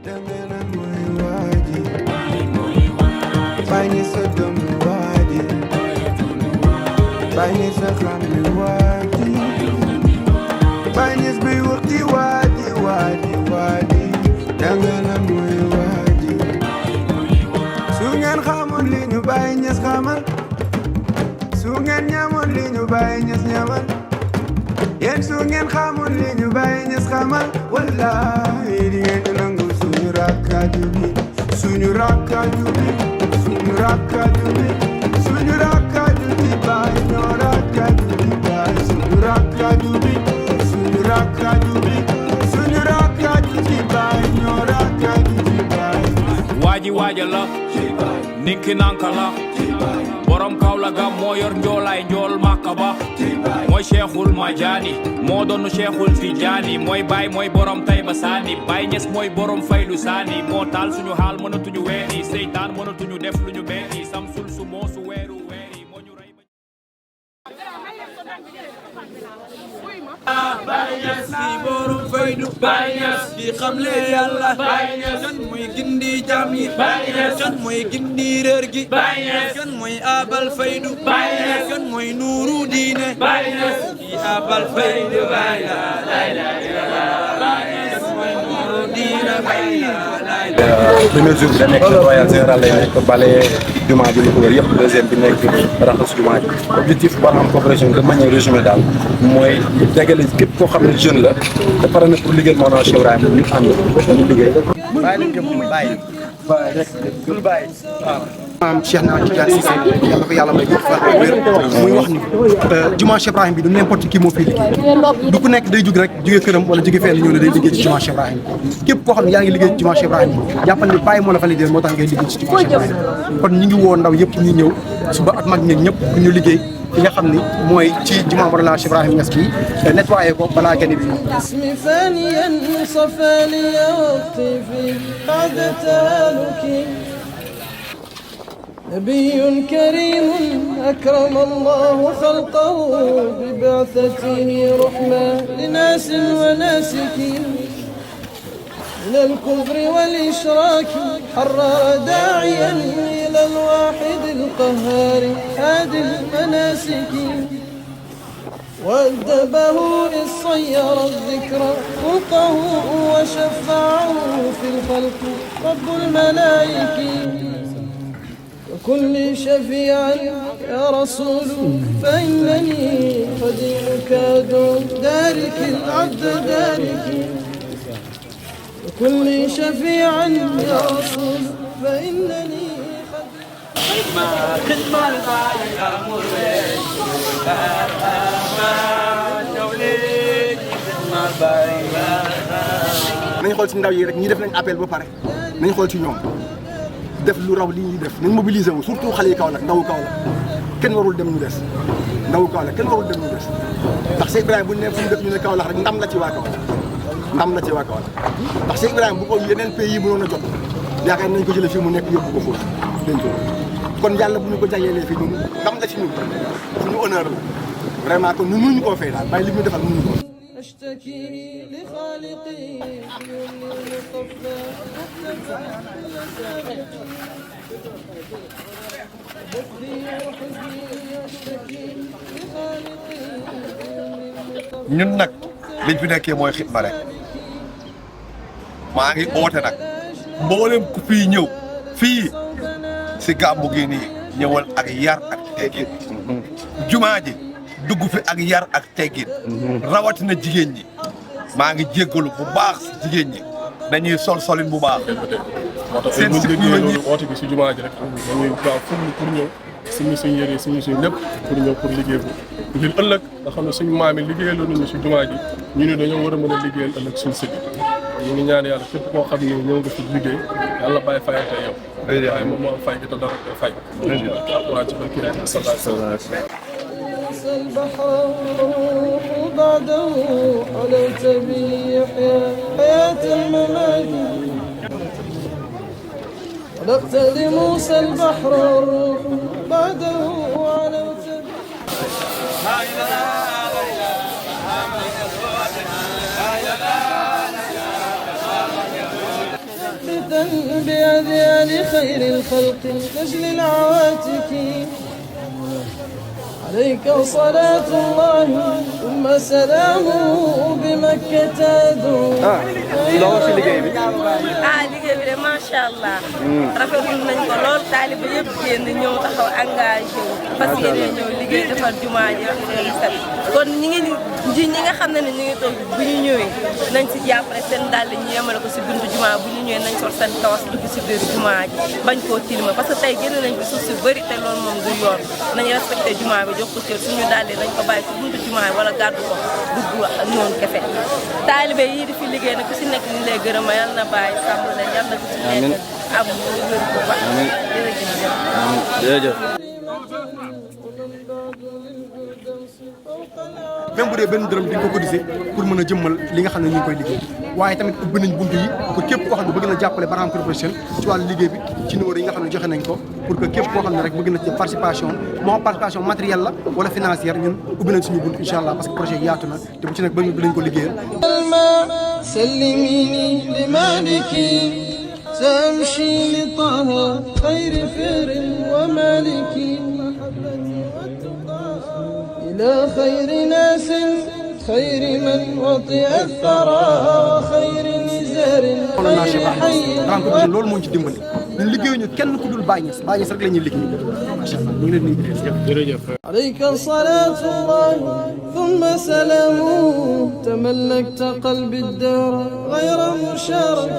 dangana mooy waaji Baay Ñas sa doomu waaji Baay Ñas sa xam ni waaji Baay Ñas bi waxti waaji dangana mooy waaji su ngeen xamoon li ñu Baay Ñas xamal su ngeen ñamoon li ñu Baay Ñas ñamal yéen su ngeen xamoon li ñu Baay Ñas xamal wallahi di ngeen di nangu suñu rakkaaju bi suñu rakkaaju bi suñu rakkaaju bi suñu rakkaaju bi Baay ñoo rakkaaju bi Baay suñu rakkaaju bi suñu rakkaaju bi suñu rakkaaju bi Baay ñoo rakkaaju bi Baay waaji waaja la ninki nanka la borom Kaolack moo yor njoolaay njool Makka ba mooy Cheikhul Majaani moo doonu Cheikhul Tijaani mooy baay mooy borom Tayba Saani Baay Ñas mooy borom Faylu Saani moo taal suñu xaal mënatuñu weeri seytaan mënatuñu def lu ñu beeri samsul su moo su weeru weeri moo ñu rey Baay Ñas di borom faydu Baay Ñas di xamle Yàlla Baay Ñas kan mooy gindi jaam yi Baay Ñas kan mooy gindi réer gi Baay Ñas kan mooy abal faydu Baay Ñas kan mooy nuuru diine Baay Ñas di abal faydu Baay la ilaha illallah Baay Ñas mooy nuuru diine Baay la premier jour bi da nekk royal général lay nekk bale jumaa bi li ko wër yëpp deuxième bi nekk raxas jumaa ji objectif Barham Corporation de manière résumée daal mooy dégale képp koo xam ne jeune la te pare na pour liggéey Mawlana Cheikh Ibrahima ñu ànd ñu liggéey bàyyi lañ jëm bàyyi rek dul bàyyi waaw maam Cheikh na Tidiane Cissé yàlla ko yàlla may ko fa wér muy wax ni jumaa Cheikh Ibrahima bi du n'importe qui moo fiy liggéey du ku nekk day jug rek jóge këram wala jóge fenn ñëw ne day liggéey ci jumaa Cheikh Ibrahima képp koo xam ne yaa ngi liggéey ci jumaa Cheikh Ibrahima jàppal ni bàyyi moo la validé moo tax ngay liggéey ci jumaa Cheikh Ibrahima kon ñu ngi woo ndaw yëpp ñu ñëw suba ak mag ñi ñëpp ñu liggéey fi nga xam ni mooy ci jumaa Mawlana Cheikh Ibrahima Niass bi nettoyé ko balaa kenn bi اسمي ثانيا صفى لي وقتي في بعد تالك نبي كريم أكرم الله خلقه ببعثته رحمة لناس وناسكين من الكفر والإشراك حرر داعيا إلى الواحد القهار هادي المناسك وأدبه إذ صير الذكر فوقه وشفعه في الخلق رب الملائكة وكل شفيع يا رسول فإنني خديمك دون دارك العبد دارك وكل شفيع يا رسول فإنني خدمة الباي أمر nañ xool ci ndaw yi rek ñi def nañ appel ba pare nañ xool ci ñoom def lu raw li ñuy def nañ mobiliser wu surtout xale yi Kaolack ndawu Kaolack kenn warul dem ñu des ndawu Kaolack kenn warul dem ñu des ndax Cheikh Ibrahima bu ñu nee fu mu def ñu ne Kaolack rek ndam la ci waa Kaolack ndam la ci waa Kaolack ndax Cheikh Ibrahima bu ko yeneen pays yi mënoon a jot yaakaar nañ ko jëlee fii mu nekk yóbbu ko foofu dañ ko kon yàlla bu ñu ko jagleelee fii ñun ndam la ci ñun suñu honneur la vraiment kon ñun mënuñu koo fay daal bàyyi li ñu defal mënuñu ko. أشتكي لخالقي بيوم المصطفى مختفى بثي وحزني أشتكي لخالقي ñun nag liñ fi nekkee mooy xidma rek maa ngi oote nag mboolem ku fii ñëw fii si gàmmu gi nii ñëwal ak yar ak teggin jumaa ji dugg fi ak yar ak teggin rawatina jigéen ñi maa ngi jéggalu bu baax si jigéen ñi dañuy solin bu baax seen si ñi oote bi si jumaa ji rek dañuy gaaw pour ñëw suñu yére suñu lépp pour ñëw pour liggéey ko ngir ëllëg nga xam ne suñu maam yi liggéeyaloon nañu si jumaa ji ñu ne dañoo war a mën a liggéeyal ëllëg suñu sëñ ñu ngi ñaan yàlla képp koo xam ne ñëw nga fi liggéey yàlla bàyyi fayante yow waaye moom moo fay gi te dara koy fay alquran ci barki rek sallallahu alayhi wa sallam البحر الروح بعده حلوت بي يحيى حياة الممات خلقت لموسى البحر الروح بعده علوت بي لا إله إلا الله متلبسا بأذيال خير الخلق نجل العواتك عليك صلاة الله ثم سلامه بمكة أدعو liggéey bi de macha allah rafetlu nañ ko lool taaliba yëpp génn ñëw taxaw engagé wu parce que ñëw liggéey defar jumaa ji wax leen set kon ñi nga xam ne ñu ngi toog bu ñu ñëwee nañ si jàpp rek seen dàll ñu yemale ko si buntu jumaa bu ñu ñëwee nañ sol seen kawas dugg si biir jumaa ji bañ koo tilima parce que tey génn nañ fi suuf si bëri te loolu moom du yoon nañ respecté jumaa bi jox ko cër suñu dàll nañ ko bàyyi si buntu jumaa bi wala gàddu ko dugg noonu kefe taalibe yi di fi liggéey nag ku si nekk ni lay gërëm yàlla na bàyyi sàmm leen yàlla na ku si nekk am wér bu baax jërëjëf même bu dee benn dërëm dañ ko cotisé pour mën a jëmmal li nga xam ne ñu ngi koy liggéey waaye tamit ubbi nañ buntu yi pour képp koo xam ne bëgg na jàppale Barham Corporation ci wàllu liggéey bi ci numéro yi nga xam ne joxe nañ ko pour que képp koo xam ne rek bëgg na ci participation moo participation matérielle la wala financière ñun ubbi nañ suñu bunt incha allah parce que projet yi yaatu na te bu ci nekk bëgg nañ ko liggéeyal. سلميني لمالكي سأمشي لطه خير فر ومالكي إلى خير ناس خير من وطئ الثرى خير نزار خير حي loolu moo ñu ci dimbali ñun liggéeyuñu kenn ku dul Baye Niass rek la ñuy liggéey macha allah ñu ngi leen di jërëjëf. عليك صلاة الله ثم سلامه تملكت قلب الدار غير مشارك